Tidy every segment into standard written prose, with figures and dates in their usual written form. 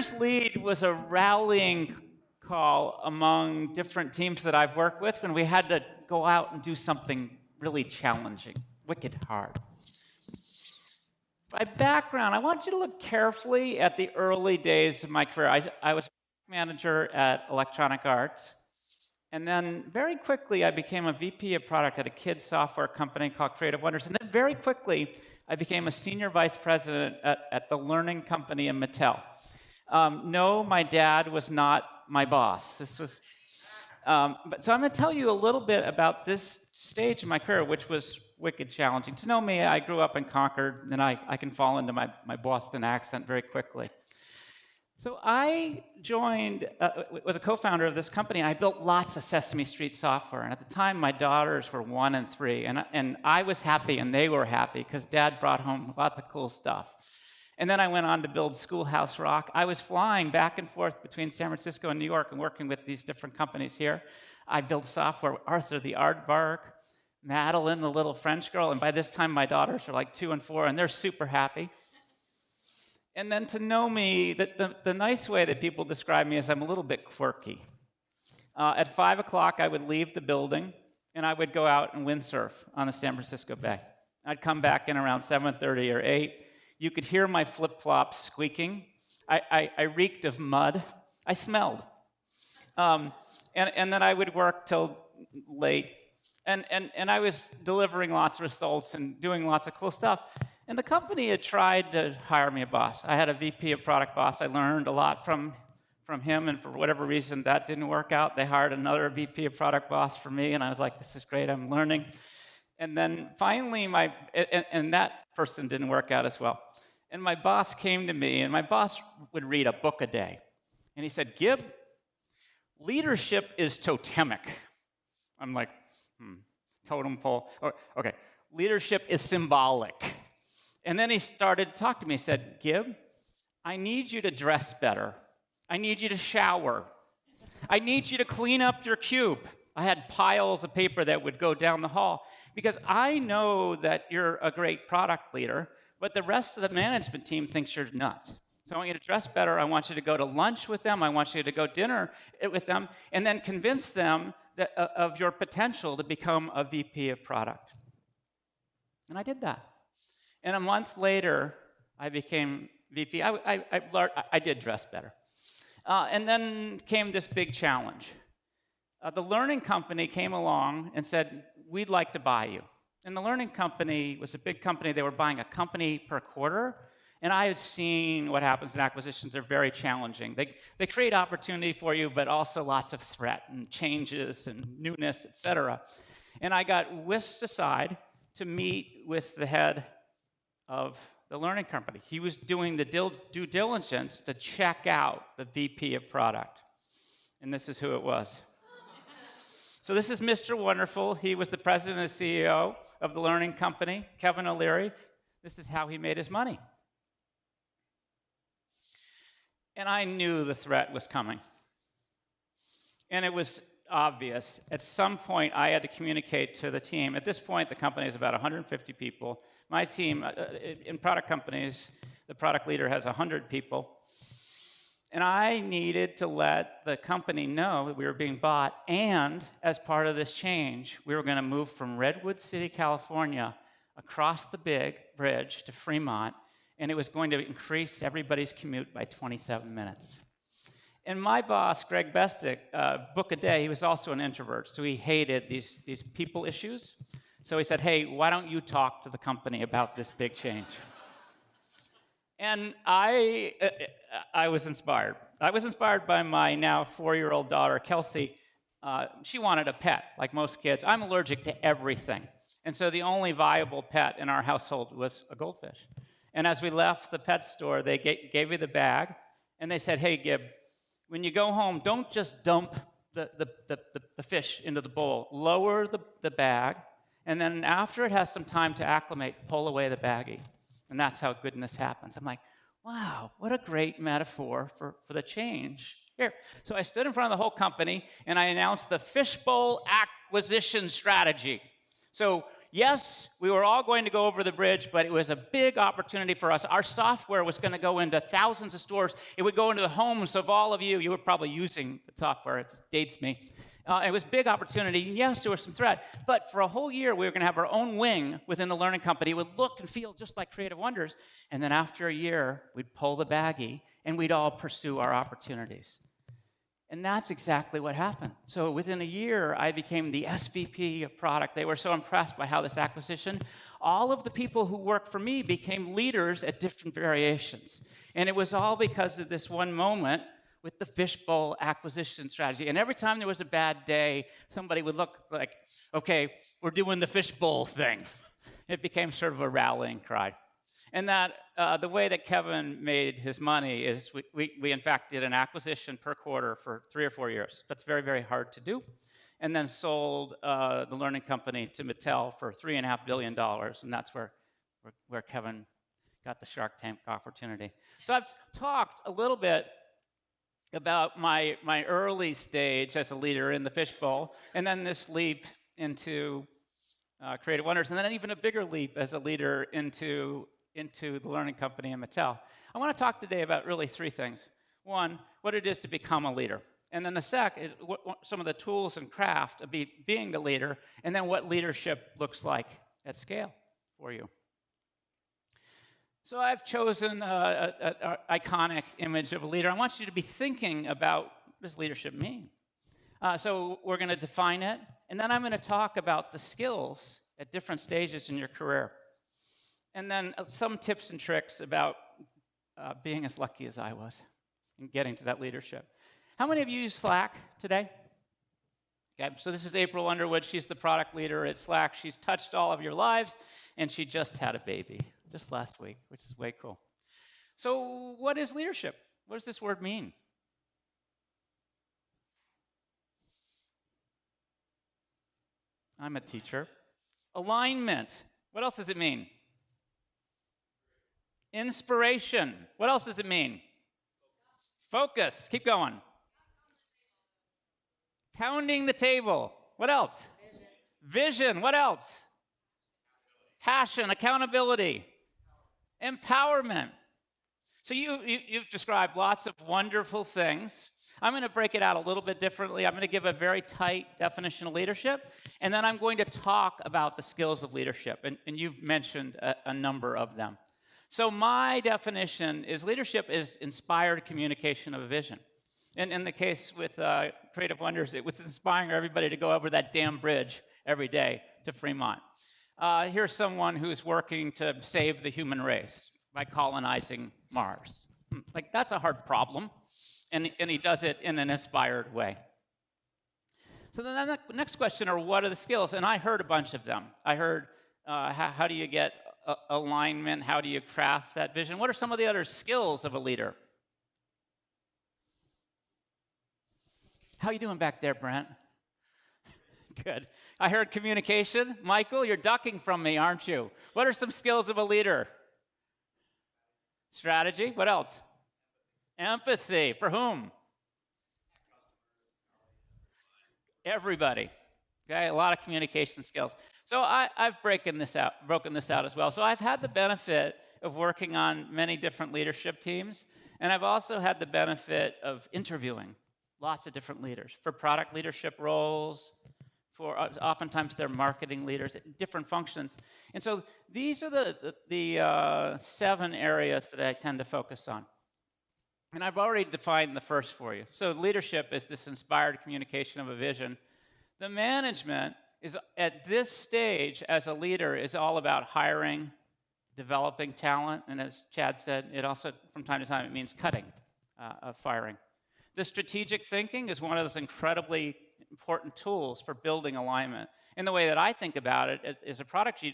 first lead was a rallying call among different teams that I've worked with when we had to go out and do something really challenging, wicked hard. By background, I want you to look carefully at the early days of my career. I was manager at Electronic Arts, and then very quickly I became a VP of product at a kids software company called Creative Wonders, and then very quickly I became a senior vice president at the learning company in Mattel. No, my dad was not my boss. This was, so I'm going to tell you a little bit about this stage of my career, which was wicked challenging. To know me, I grew up in Concord, and I can fall into my Boston accent very quickly. So I joined, was a co-founder of this company. I built lots of Sesame Street software, and at the time, my daughters were 1 and 3, and I was happy, and they were happy, because Dad brought home lots of cool stuff. And then I went on to build Schoolhouse Rock. I was flying back and forth between San Francisco and New York and working with these different companies here. I built software, Arthur the Aardvark, Madeline the little French girl, and by this time, my daughters are like 2 and 4, and they're super happy. And then to know me, the nice way that people describe me is I'm a little bit quirky. At 5 o'clock, I would leave the building, and I would go out and windsurf on the San Francisco Bay. I'd come back in around 7:30 or 8. You could hear my flip-flops squeaking. I reeked of mud. I smelled. And then I would work till late. And I was delivering lots of results and doing lots of cool stuff. And the company had tried to hire me a boss. I had a VP of product boss. I learned a lot from him, and for whatever reason, that didn't work out. They hired another VP of product boss for me, and I was like, this is great, I'm learning. And then finally, and that person didn't work out as well. And my boss came to me, and my boss would read a book a day. And he said, Gib, leadership is totemic. I'm like, totem pole. Okay, leadership is symbolic. And then he started to talk to me. He said, Gib, I need you to dress better. I need you to shower. I need you to clean up your cube. I had piles of paper that would go down the hall because I know that you're a great product leader, but the rest of the management team thinks you're nuts. So I want you to dress better. I want you to go to lunch with them. I want you to go dinner with them, and then convince them that, of your potential to become a VP of product. And I did that. And a month later, I became VP. I did dress better. And then came this big challenge. The learning company came along and said, we'd like to buy you. And the learning company was a big company. They were buying a company per quarter. And I had seen what happens in acquisitions. They're very challenging. They create opportunity for you, but also lots of threat and changes and newness, et cetera. And I got whisked aside to meet with the head of the learning company. He was doing the due diligence to check out the VP of product. And this is who it was. So this is Mr. Wonderful. He was the president and CEO of the learning company, Kevin O'Leary. This is how he made his money. And I knew the threat was coming. And it was obvious. At some point, I had to communicate to the team. At this point, the company is about 150 people. My team, in product companies, the product leader has 100 people. And I needed to let the company know that we were being bought, and as part of this change, we were going to move from Redwood City, California, across the big bridge to Fremont, and it was going to increase everybody's commute by 27 minutes. And my boss, Greg Bestick, book a day, he was also an introvert, so he hated these people issues. So he said, hey, why don't you talk to the company about this big change? And I was inspired. I was inspired by my now 4-year-old daughter, Kelsey. She wanted a pet, like most kids. I'm allergic to everything. And so the only viable pet in our household was a goldfish. And as we left the pet store, they gave me the bag, and they said, hey, Gib, when you go home, don't just dump the fish into the bowl. Lower the bag, and then after it has some time to acclimate, pull away the baggie. And that's how goodness happens. I'm like, wow, what a great metaphor for the change here. So I stood in front of the whole company, and I announced the Fishbowl acquisition strategy. So Yes, we were all going to go over the bridge, but it was a big opportunity for us. Our software was going to go into thousands of stores. It would go into the homes of all of you. You were probably using the software. It dates me. It was a big opportunity. Yes, there was some threat. But for a whole year, we were going to have our own wing within the learning company. It would look and feel just like Creative Wonders. And then after a year, we'd pull the baggie, and we'd all pursue our opportunities. And that's exactly what happened. So within a year, I became the SVP of product. They were so impressed by how this acquisition, all of the people who worked for me became leaders at different variations. And it was all because of this one moment with the Fishbowl acquisition strategy. And every time there was a bad day, somebody would look like, okay, we're doing the Fishbowl thing. It became sort of a rallying cry. And that the way that Kevin made his money is we in fact did an acquisition per quarter for 3 or 4 years. That's very, very hard to do. And then sold the learning company to Mattel for $3.5 billion. And that's where Kevin got the Shark Tank opportunity. So I've talked a little bit about my early stage as a leader in the Fishbowl, and then this leap into Creative Wonders, and then even a bigger leap as a leader into the learning company and Mattel. I want to talk today about really 3 things. One, what it is to become a leader. And then the second is some of the tools and craft of being the leader, and then what leadership looks like at scale for you. So I've chosen an iconic image of a leader. I want you to be thinking about what does leadership mean. So we're going to define it, and then I'm going to talk about the skills at different stages in your career. And then some tips and tricks about being as lucky as I was in getting to that leadership. How many of you use Slack today? Okay, so this is April Underwood. She's the product leader at Slack. She's touched all of your lives, and she just had a baby just last week, which is way cool. So what is leadership? What does this word mean? I'm a teacher. Alignment. What else does it mean? Inspiration. What else does it mean? Focus. Keep going. Pounding the table. What else? Vision. What else? Passion. Accountability. Empowerment. So you've described lots of wonderful things. I'm going to break it out a little bit differently. I'm going to give a very tight definition of leadership, and then I'm going to talk about the skills of leadership, and you've mentioned a number of them. So my definition is leadership is inspired communication of a vision. And in the case with Creative Wonders, it was inspiring everybody to go over that damn bridge every day to Fremont. Here's someone who's working to save the human race by colonizing Mars. Like, that's a hard problem, and he does it in an inspired way. So then the next question are, what are the skills? And I heard a bunch of them. I heard, how do you get alignment? How do you craft that vision? What are some of the other skills of a leader? How are you doing back there, Brent? Good. I heard communication. Michael, you're ducking from me, aren't you? What are some skills of a leader? Strategy. What else? Empathy. For whom? Everybody. Okay, a lot of communication skills. So I've broken this out as well. So I've had the benefit of working on many different leadership teams, and I've also had the benefit of interviewing lots of different leaders for product leadership roles, for oftentimes they're marketing leaders at different functions. And so these are the 7 areas that I tend to focus on. And I've already defined the first for you. So leadership is this inspired communication of a vision. The management is at this stage as a leader is all about hiring, developing talent, and as Chad said, it also from time to time it means cutting, firing. The strategic thinking is one of those incredibly important tools for building alignment. And the way that I think about it as a product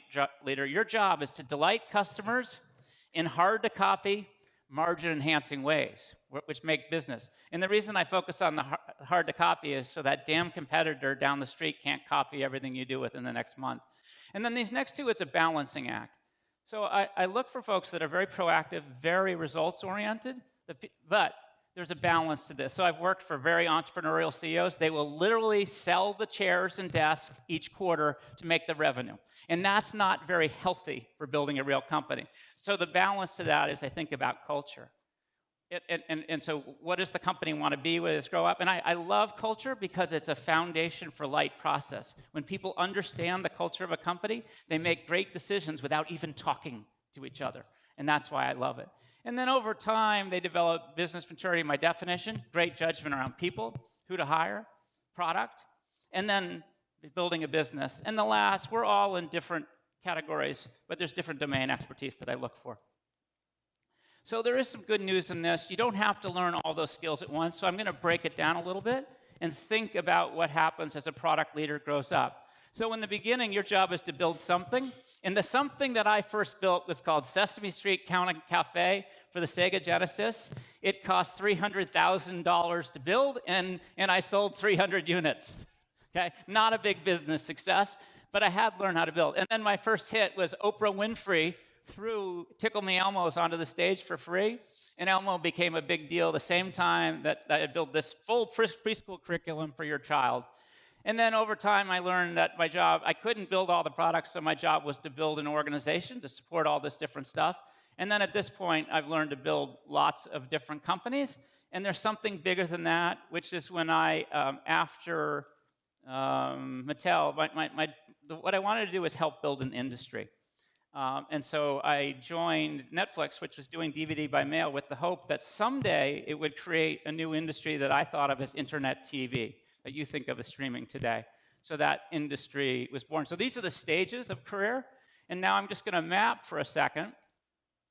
leader, your job is to delight customers in hard-to-copy, margin-enhancing ways, which make business. And the reason I focus on the hard-to-copy is so that damn competitor down the street can't copy everything you do within the next month. And then these next 2, it's a balancing act. So I look for folks that are very proactive, very results-oriented, but there's a balance to this. So I've worked for very entrepreneurial CEOs. They will literally sell the chairs and desks each quarter to make the revenue. And that's not very healthy for building a real company. So the balance to that is I think about culture. And so what does the company want to be when it's grow up? And I love culture because it's a foundation for light process. When people understand the culture of a company, they make great decisions without even talking to each other. And that's why I love it. And then over time, they develop business maturity, my definition, great judgment around people, who to hire, product, and then building a business. And the last, we're all in different categories, but there's different domain expertise that I look for. So there is some good news in this. You don't have to learn all those skills at once, so I'm going to break it down a little bit and think about what happens as a product leader grows up. So in the beginning, your job is to build something, and the something that I first built was called Sesame Street Counting Cafe for the SEGA Genesis. It cost $300,000 to build, and I sold 300 units. Okay, not a big business success, but I had learned how to build. And then my first hit was Oprah Winfrey threw Tickle Me Elmo's onto the stage for free, and Elmo became a big deal the same time that I had built this full preschool curriculum for your child. And then over time, I learned that my job, I couldn't build all the products, so my job was to build an organization to support all this different stuff. And then at this point, I've learned to build lots of different companies. And there's something bigger than that, which is when I, after Mattel, what I wanted to do was help build an industry. And so I joined Netflix, which was doing DVD by mail, with the hope that someday it would create a new industry that I thought of as internet TV, that you think of as streaming today. So that industry was born. So these are the stages of career. And now I'm just going to map for a second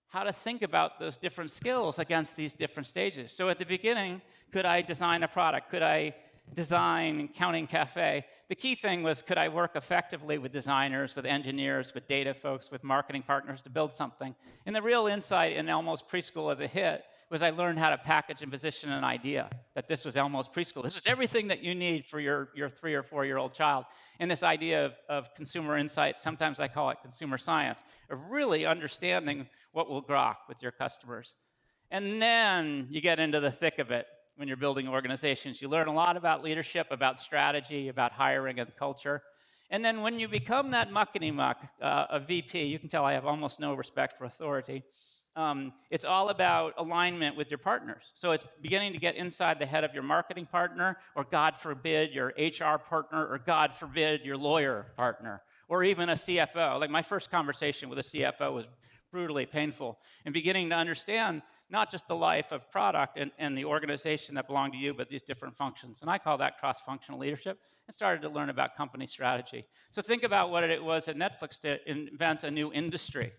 how to think about those different skills against these different stages. So at the beginning, could I design a product? Could I design Counting Cafe? The key thing was, could I work effectively with designers, with engineers, with data folks, with marketing partners to build something? And the real insight in Elmo's Preschool as a hit was I learned how to package and position an idea, that this was Elmo's Preschool. This is everything that you need for your 3 or 4-year-old child. And this idea of consumer insight, sometimes I call it consumer science, of really understanding what will grok with your customers. And then you get into the thick of it when you're building organizations. You learn a lot about leadership, about strategy, about hiring and culture. And then when you become that muckety-muck, a VP, you can tell I have almost no respect for authority. It's all about alignment with your partners. So it's beginning to get inside the head of your marketing partner, or God forbid, your HR partner, or God forbid, your lawyer partner, or even a CFO. Like my first conversation with a CFO was brutally painful, and beginning to understand not just the life of product and the organization that belonged to you, but these different functions. And I call that cross-functional leadership, and started to learn about company strategy. So think about what it was at Netflix to invent a new industry.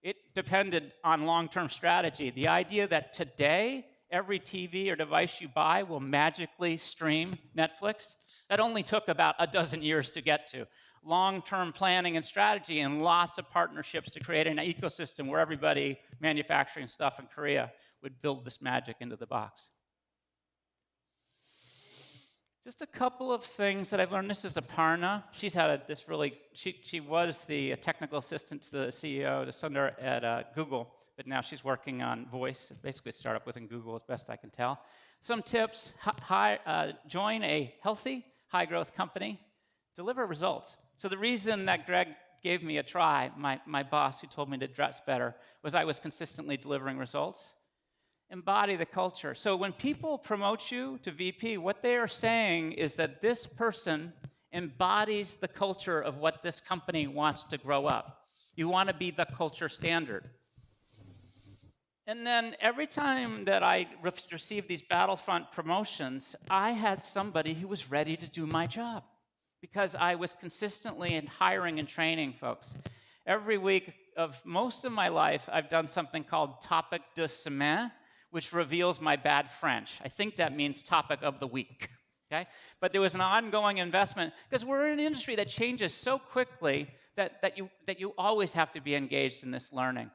It depended on long-term strategy. The idea that today, every TV or device you buy will magically stream Netflix, that only took about a dozen years to get to. Long-term planning and strategy and lots of partnerships to create an ecosystem where everybody manufacturing stuff in Korea would build this magic into the box. Just a couple of things that I've learned. This is Aparna. She's had she was the technical assistant to the CEO, to Sundar at Google, but now she's working on voice, basically a startup within Google as best I can tell. Some tips: join a healthy, high-growth company, deliver results. So the reason that Greg gave me a try, my boss who told me to dress better, was I was consistently delivering results. Embody the culture. So when people promote you to VP, what they are saying is that this person embodies the culture of what this company wants to grow up. You want to be the culture standard. And then every time that I received these battlefront promotions, I had somebody who was ready to do my job, because I was consistently in hiring and training folks. Every week of most of my life, I've done something called Topic de Semaine, which reveals my bad French. I think that means topic of the week, okay? But there was an ongoing investment, because we're in an industry that changes so quickly that you always have to be engaged in this learning.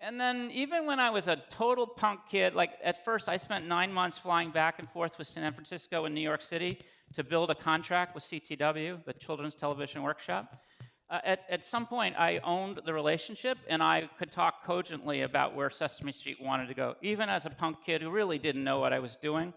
And then even when I was a total punk kid, like at first I spent 9 months flying back and forth with San Francisco and New York City to build a contract with CTW, the Children's Television Workshop. At some point, I owned the relationship, and I could talk cogently about where Sesame Street wanted to go. Even as a punk kid who really didn't know what I was doing,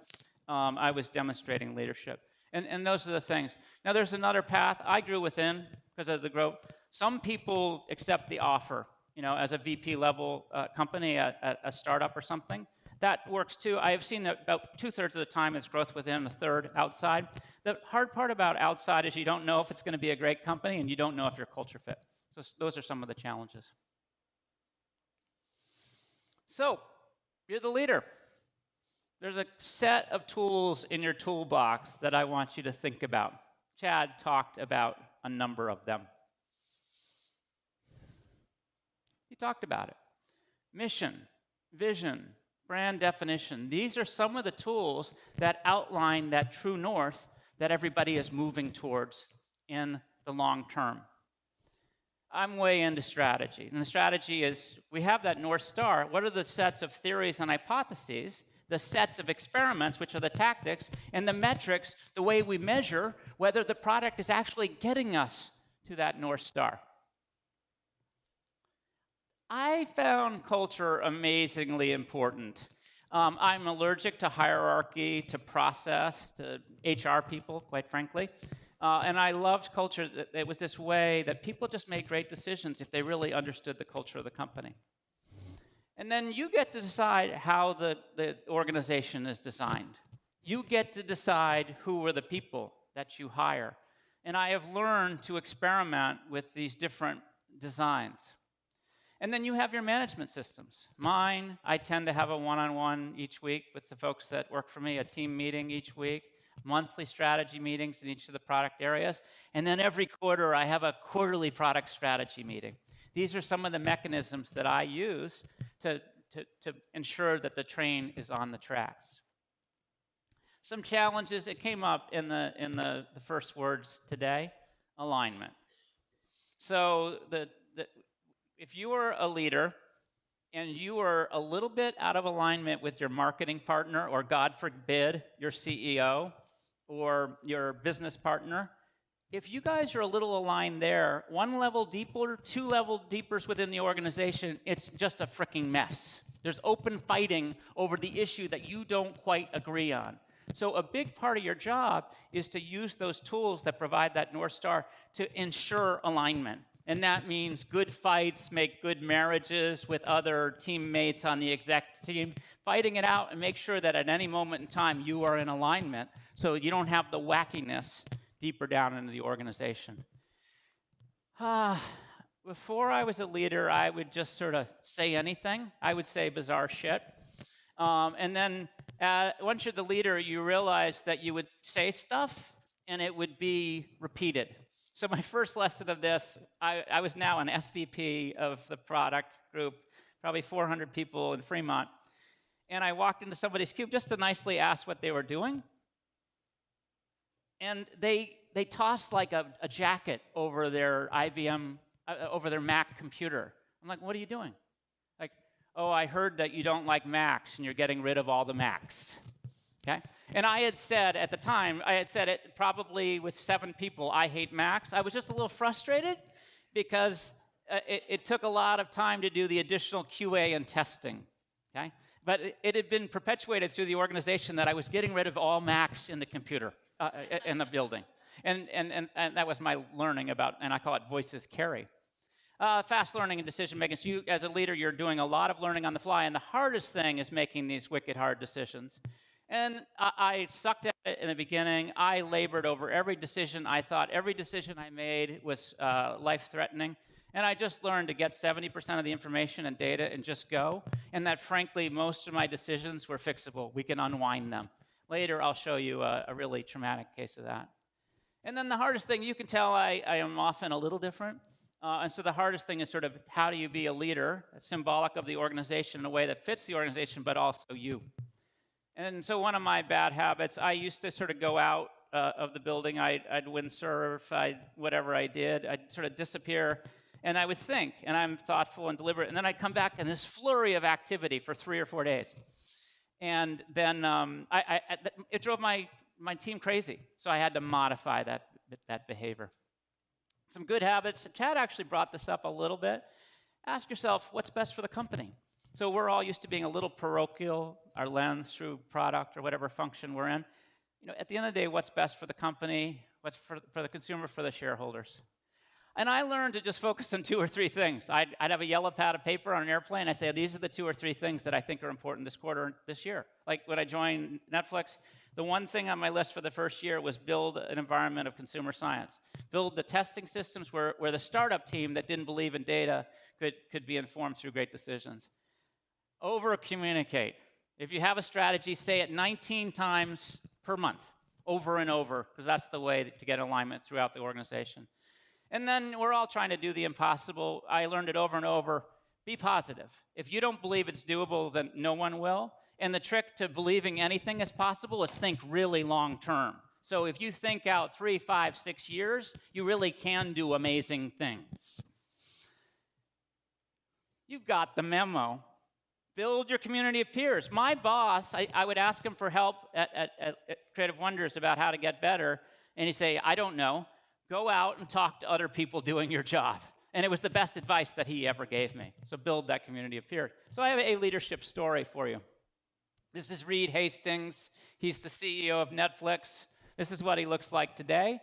I was demonstrating leadership. And those are the things. Now, there's another path. I grew within because of the growth. Some people accept the offer, as a VP level company at a startup or something. That works too. I have seen that about 2/3 of the time it's growth within, a third outside. The hard part about outside is you don't know if it's going to be a great company and you don't know if your culture fit. So those are some of the challenges. So you're the leader. There's a set of tools in your toolbox that I want you to think about. Chad talked about a number of them. He talked about it. Mission, vision, brand definition. These are some of the tools that outline that true north that everybody is moving towards in the long term. I'm way into strategy. And the strategy is, we have that North Star. What are the sets of theories and hypotheses, the sets of experiments, which are the tactics, and the metrics, the way we measure whether the product is actually getting us to that North Star? I found culture amazingly important. I'm allergic to hierarchy, to process, to HR people, quite frankly. And I loved culture. That it was this way that people just made great decisions if they really understood the culture of the company. And then you get to decide how the organization is designed. You get to decide who are the people that you hire. And I have learned to experiment with these different designs. And then you have your management systems. Mine, I tend to have a one-on-one each week with the folks that work for me, a team meeting each week, monthly strategy meetings in each of the product areas. And then every quarter, I have a quarterly product strategy meeting. These are some of the mechanisms that I use to ensure that the train is on the tracks. Some challenges, it came up in the first words today, alignment. So if you are a leader and you are a little bit out of alignment with your marketing partner, or God forbid, your CEO or your business partner, if you guys are a little aligned there, one level deeper, two level deepers within the organization, it's just a freaking mess. There's open fighting over the issue that you don't quite agree on. So a big part of your job is to use those tools that provide that North Star to ensure alignment. And that means good fights make good marriages with other teammates on the exec team, fighting it out and make sure that at any moment in time you are in alignment so you don't have the wackiness deeper down into the organization. Before I was a leader, I would just sort of say anything. I would say bizarre shit. And then once you're the leader, you realize that you would say stuff and it would be repeated. So my first lesson of this, I was now an SVP of the product group, probably 400 people in Fremont. And I walked into somebody's cube just to nicely ask what they were doing. And they tossed like a jacket over their IBM, over their Mac computer. I'm like, what are you doing? Like, oh, I heard that you don't like Macs and you're getting rid of all the Macs. Okay? And I had said at the time, I had said it probably with 7 people, I hate Macs. I was just a little frustrated because it took a lot of time to do the additional QA and testing. Okay? But it had been perpetuated through the organization that I was getting rid of all Macs in the computer, in the building. And that was my learning about, and I call it voices carry. Fast learning and decision making. So you, as a leader, you're doing a lot of learning on the fly, and the hardest thing is making these wicked hard decisions. And I sucked at it in the beginning. I labored over every decision. I thought every decision I made was life-threatening. And I just learned to get 70% of the information and data and just go. And that, frankly, most of my decisions were fixable. We can unwind them. Later, I'll show you a really traumatic case of that. And then the hardest thing, you can tell I am often a little different. And so the hardest thing is sort of how do you be a leader, symbolic of the organization in a way that fits the organization, but also you. And so one of my bad habits, I used to sort of go out of the building. I'd windsurf, whatever I did. I'd sort of disappear, and I would think, and I'm thoughtful and deliberate. And then I'd come back in this flurry of activity for 3 or 4 days. And then it drove my team crazy. So I had to modify that behavior. Some good habits. Chad actually brought this up a little bit. Ask yourself, what's best for the company? So we're all used to being a little parochial, our lens through product or whatever function we're in. At the end of the day, what's best for the company, what's for the consumer, for the shareholders. And I learned to just focus on 2 or 3 things. I'd have a yellow pad of paper on an airplane. I say, these are the 2 or 3 things that I think are important this quarter, this year. Like when I joined Netflix, the one thing on my list for the first year was build an environment of consumer science. Build the testing systems where the startup team that didn't believe in data could be informed through great decisions. Over-communicate. If you have a strategy, say it 19 times per month, over and over, because that's the way to get alignment throughout the organization. And then we're all trying to do the impossible. I learned it over and over. Be positive. If you don't believe it's doable, then no one will. And the trick to believing anything is possible is think really long term. So if you think out 3, 5, 6 years, you really can do amazing things. You've got the memo. Build your community of peers. My boss, I would ask him for help at Creative Wonders about how to get better, and he'd say, I don't know. Go out and talk to other people doing your job. And it was the best advice that he ever gave me. So build that community of peers. So I have a leadership story for you. This is Reed Hastings. He's the CEO of Netflix. This is what he looks like today.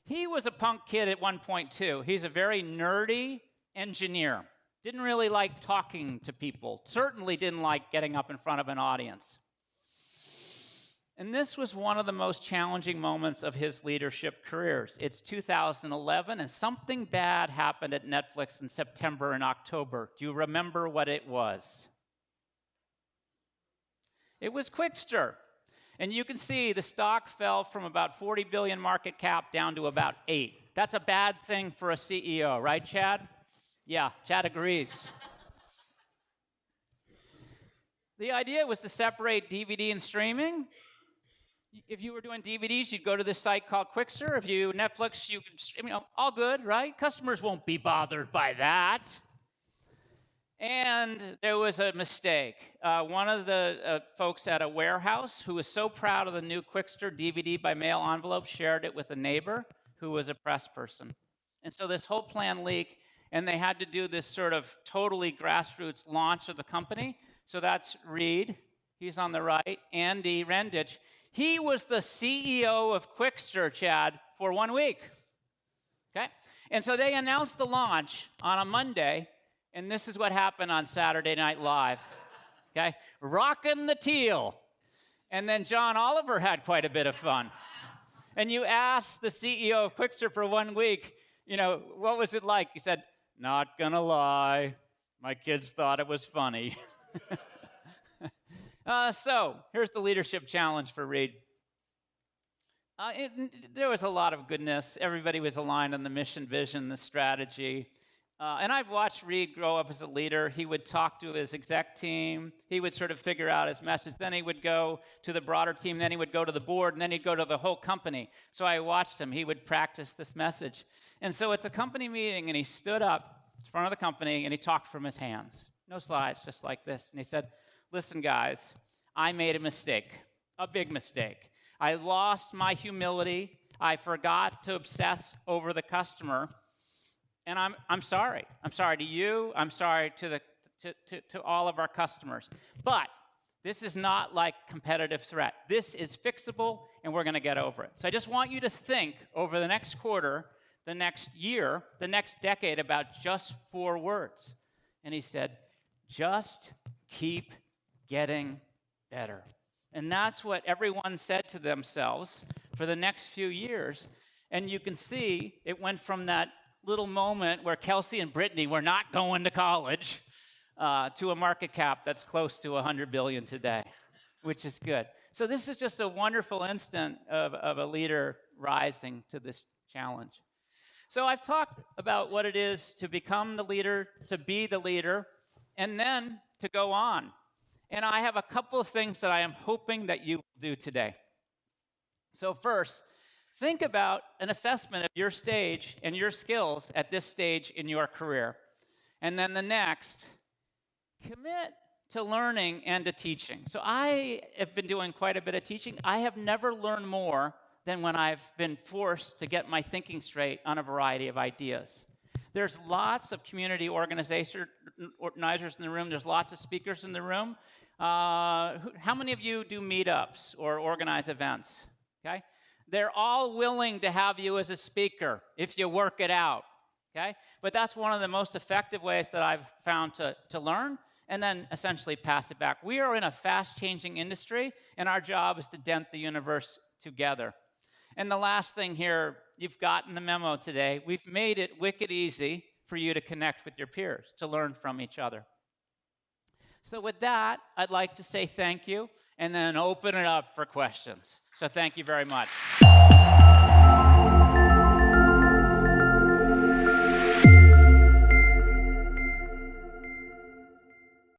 He was a punk kid at one point, too. He's a very nerdy engineer. Didn't really like talking to people. Certainly didn't like getting up in front of an audience. And this was one of the most challenging moments of his leadership careers. It's 2011, and something bad happened at Netflix in September and October. Do you remember what it was? It was Quickster. And you can see the stock fell from about 40 billion market cap down to about 8. That's a bad thing for a CEO, right, Chad? Yeah, Chad agrees. The idea was to separate DVD and streaming. If you were doing DVDs, you'd go to this site called Quickster. If you Netflix, you can, all good, right? Customers won't be bothered by that. And there was a mistake. One of the folks at a warehouse who was so proud of the new Quickster DVD by mail envelope shared it with a neighbor who was a press person. And so this whole plan leaked, and they had to do this sort of totally grassroots launch of the company. So that's Reed. He's on the right. Andy Rendich. He was the CEO of Quickster, Chad, for 1 week. Okay? And so they announced the launch on a Monday, and this is what happened on Saturday Night Live. Okay? Rockin' the teal. And then John Oliver had quite a bit of fun. And you asked the CEO of Quickster for 1 week, what was it like? He said, not gonna lie, my kids thought it was funny. So here's the leadership challenge for Reed. There was a lot of goodness. Everybody was aligned on the mission, vision, the strategy. And I've watched Reed grow up as a leader. He would talk to his exec team. He would sort of figure out his message. Then he would go to the broader team. Then he would go to the board. And then he'd go to the whole company. So I watched him. He would practice this message. And so it's a company meeting, and he stood up in front of the company, and he talked from his hands. No slides, just like this. And he said, listen, guys, I made a mistake, a big mistake. I lost my humility. I forgot to obsess over the customer. And I'm sorry. I'm sorry to you. I'm sorry to all of our customers. But this is not like competitive threat. This is fixable, and we're going to get over it. So I just want you to think over the next quarter, the next year, the next decade about just 4 words. And he said, just keep getting better. And that's what everyone said to themselves for the next few years. And you can see it went from that little moment where Kelsey and Brittany were not going to college to a market cap that's close to 100 billion today, which is good. So this is just a wonderful instant of a leader rising to this challenge. So I've talked about what it is to become the leader, to be the leader, and then to go on. And I have a couple of things that I am hoping that you will do today. So first, think about an assessment of your stage and your skills at this stage in your career. And then the next, commit to learning and to teaching. So I have been doing quite a bit of teaching. I have never learned more than when I've been forced to get my thinking straight on a variety of ideas. There's lots of community organizers organizers in the room. There's lots of speakers in the room. How many of you do meetups or organize events? Okay? They're all willing to have you as a speaker if you work it out. Okay? But that's one of the most effective ways that I've found to learn and then essentially pass it back. We are in a fast-changing industry, and our job is to dent the universe together. And the last thing here, you've gotten the memo today. We've made it wicked easy for you to connect with your peers, to learn from each other. So with that, I'd like to say thank you and then open it up for questions. So thank you very much.